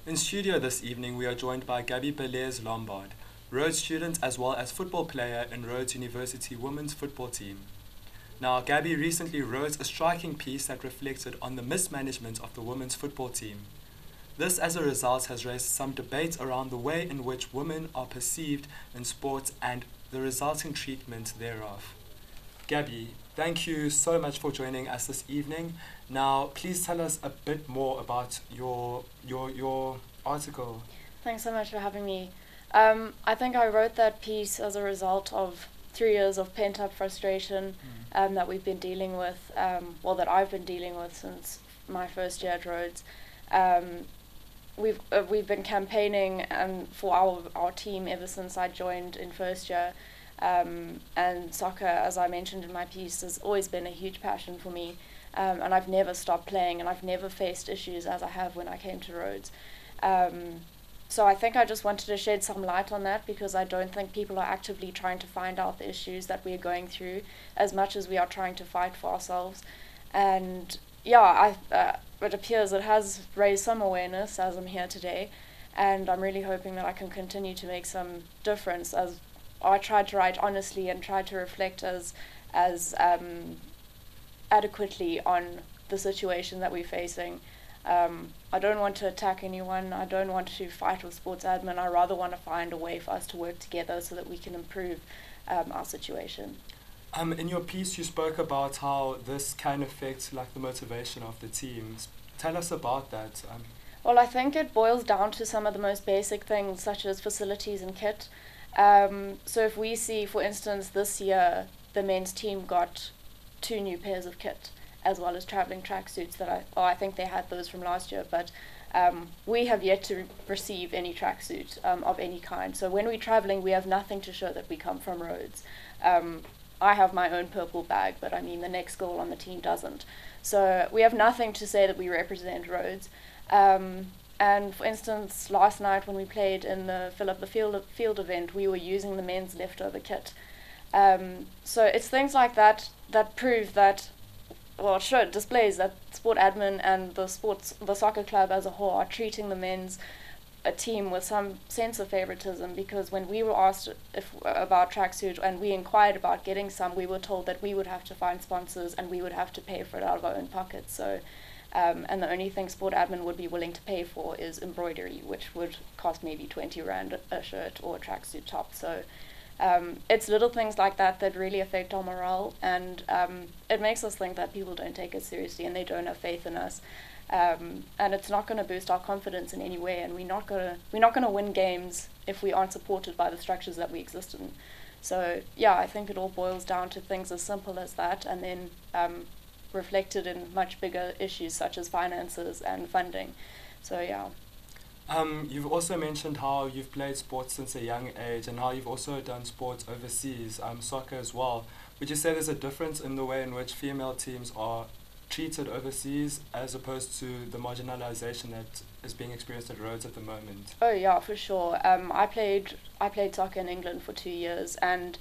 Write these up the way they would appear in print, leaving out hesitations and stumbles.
In studio this evening, we are joined by Gabi-Bellairs Lombard, Rhodes student as well as football player in Rhodes University women's football team. Now, Gabi recently wrote a striking piece that reflected on the mismanagement of the women's football team. This, as a result, has raised some debate around the way in which women are perceived in sports and the resulting treatment thereof. Gabi, thank you so much for joining us this evening. Now, please tell us a bit more about your article. Thanks so much for having me. I think I wrote that piece as a result of 3 years of pent-up frustration that we've been dealing with, that I've been dealing with since my first year at Rhodes. We've been campaigning for our team ever since I joined in first year. And soccer, as I mentioned in my piece, has always been a huge passion for me, and I've never stopped playing, and I've never faced issues as I have when I came to Rhodes. So I think I just wanted to shed some light on that, because I don't think people are actively trying to find out the issues that we're going through as much as we are trying to fight for ourselves. And it appears it has raised some awareness as I'm here today, and I'm really hoping that I can continue to make some difference as I tried to write honestly and tried to reflect as adequately on the situation that we're facing. I don't want to attack anyone. I don't want to fight with sports admin. I rather want to find a way for us to work together so that we can improve our situation. In your piece, you spoke about how this can affect the motivation of the teams. Tell us about that. Well, I think it boils down to some of the most basic things, such as facilities and kit. So if we see, for instance, this year the men's team got 2 new pairs of kit, as well as travelling tracksuits I think they had those from last year, but we have yet to receive any tracksuit of any kind. So when we're travelling, we have nothing to show that we come from Rhodes. I have my own purple bag, but I mean the next girl on the team doesn't. So we have nothing to say that we represent Rhodes. And for instance, last night when we played in the Fill Up the Field event, we were using the men's leftover kit. So it's things like that that prove that, it displays that sport admin and the soccer club as a whole are treating the men's team with some sense of favoritism, because when we were asked about tracksuit and we inquired about getting some, we were told that we would have to find sponsors and we would have to pay for it out of our own pockets. So and the only thing sport admin would be willing to pay for is embroidery, which would cost maybe 20 rand a shirt or a tracksuit top. So it's little things like that that really affect our morale, and it makes us think that people don't take us seriously and they don't have faith in us. And it's not going to boost our confidence in any way, and we're not going to win games if we aren't supported by the structures that we exist in. So I think it all boils down to things as simple as that, and then reflected in much bigger issues such as finances and funding. So you've also mentioned how you've played sports since a young age and how you've also done sports overseas, soccer as well. Would you say there's a difference in the way in which female teams are treated overseas as opposed to the marginalization that is being experienced at Rhodes at the moment? Oh yeah, for sure. I played soccer in England for 2 years, and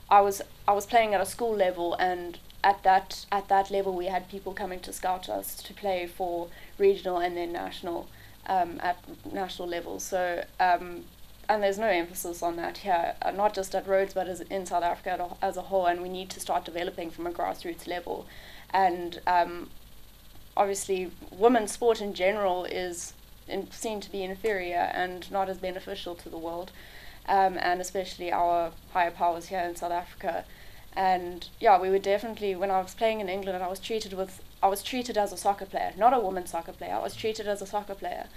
I was playing at a school level, and at that level we had people coming to scout us to play for regional and then national at national level. So and there's no emphasis on that here, not just at Rhodes but in South Africa as a whole, and we need to start developing from a grassroots level. And obviously women's sport in general is seen to be inferior and not as beneficial to the world, and especially our higher powers here in South Africa. And we were definitely, when I was playing in England, I was treated as a soccer player, not a women's soccer player. I was treated as a soccer player,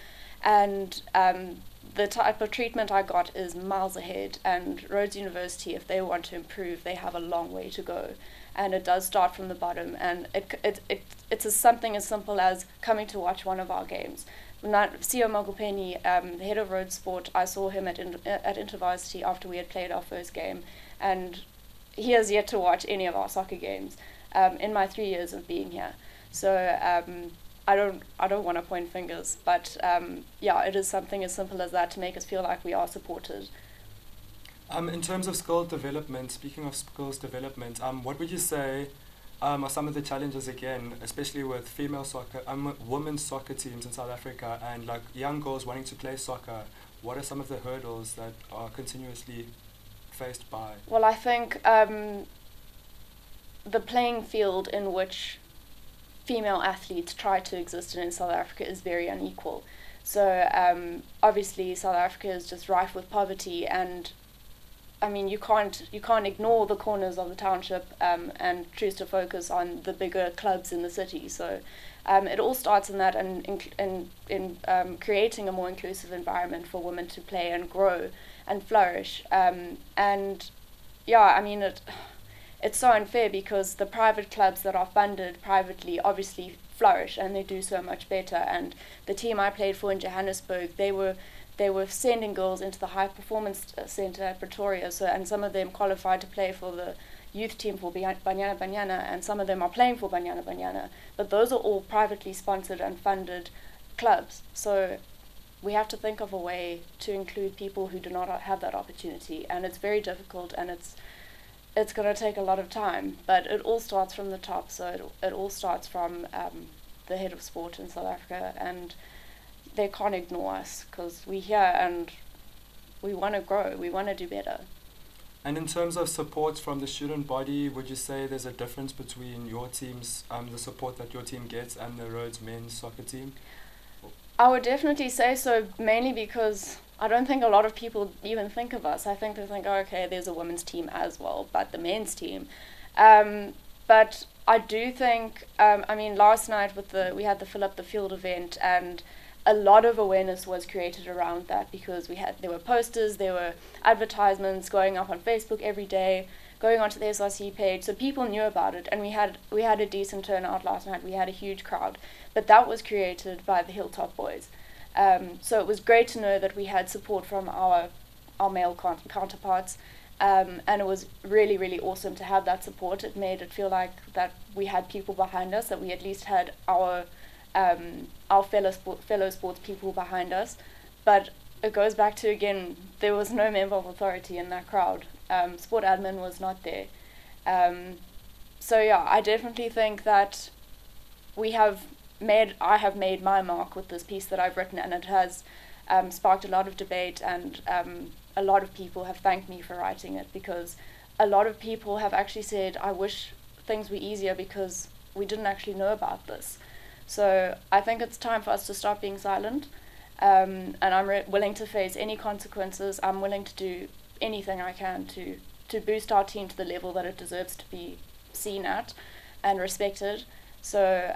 and the type of treatment I got is miles ahead. And Rhodes University, if they want to improve, they have a long way to go, and it does start from the bottom. And it's something as simple as coming to watch one of our games. Sio Magupeni, the head of Rhodes Sport, I saw him at InterVarsity after we had played our first game, and he has yet to watch any of our soccer games in my 3 years of being here. So I don't want to point fingers, but it is something as simple as that to make us feel like we are supported. In terms of skill development, speaking of skills development, what would you say are some of the challenges again, especially with female soccer, women's soccer teams in South Africa, and like young girls wanting to play soccer? What are some of the hurdles that are continuously faced by? Well, I think the playing field in which female athletes try to exist in South Africa is very unequal. So obviously South Africa is just rife with poverty, and I mean you can't ignore the corners of the township and choose to focus on the bigger clubs in the city. So it all starts in that, and in creating a more inclusive environment for women to play and grow and flourish. And yeah, I mean it's so unfair because the private clubs that are funded privately obviously flourish and they do so much better. And the team I played for in Johannesburg, they were sending girls into the high performance center at Pretoria, and some of them qualified to play for the youth team for Banyana Banyana, and some of them are playing for Banyana Banyana, but those are all privately sponsored and funded clubs. So we have to think of a way to include people who do not have that opportunity, and it's very difficult, and it's going to take a lot of time, but it all starts from the top. So it all starts from the head of sport in South Africa, and they can't ignore us because we're here and we want to grow, we want to do better. And in terms of support from the student body, would you say there's a difference between your teams, the support that your team gets, and the Rhodes men's soccer team? I would definitely say so, mainly because I don't think a lot of people even think of us. I think they think, oh, okay, there's a women's team as well, but the men's team. But I do think, I mean, last night we had the Fill Up the Field event, and a lot of awareness was created around that because there were posters, there were advertisements going up on Facebook every day, going onto the SRC page, so people knew about it, and we had a decent turnout last night. We had a huge crowd, but that was created by the Hilltop Boys. So it was great to know that we had support from our male counterparts, and it was really, really awesome to have that support. It made it feel like that we had people behind us, that we at least had our fellow sports people behind us. But it goes back to, again, there was no member of authority in that crowd. Sport admin was not there. So yeah, I definitely think that I have made my mark with this piece that I've written, and it has sparked a lot of debate, and a lot of people have thanked me for writing it, because a lot of people have actually said, I wish things were easier because we didn't actually know about this. So I think it's time for us to stop being silent, and I'm willing to face any consequences. I'm willing to do anything I can to boost our team to the level that it deserves to be seen at and respected. So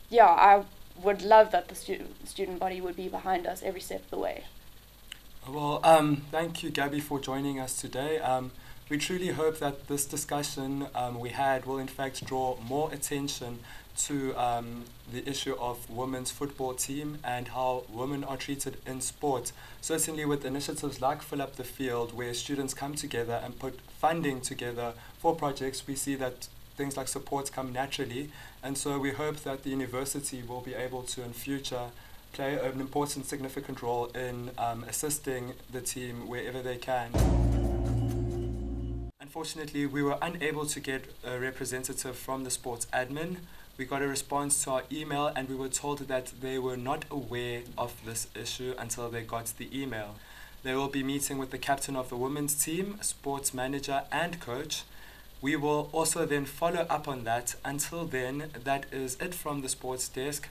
yeah, I would love that the student body would be behind us every step of the way. Well, thank you, Gabi, for joining us today. We truly hope that this discussion we had will in fact draw more attention to the issue of women's football team and how women are treated in sport. Certainly with initiatives like Fill Up the Field, where students come together and put funding together for projects, we see that things like supports come naturally, and so we hope that the university will be able to in future play an important, significant role in assisting the team wherever they can. Unfortunately, we were unable to get a representative from the sports admin. We got a response to our email, and we were told that they were not aware of this issue until they got the email. They will be meeting with the captain of the women's team, sports manager and coach. We will also then follow up on that. Until then, that is it from the sports desk.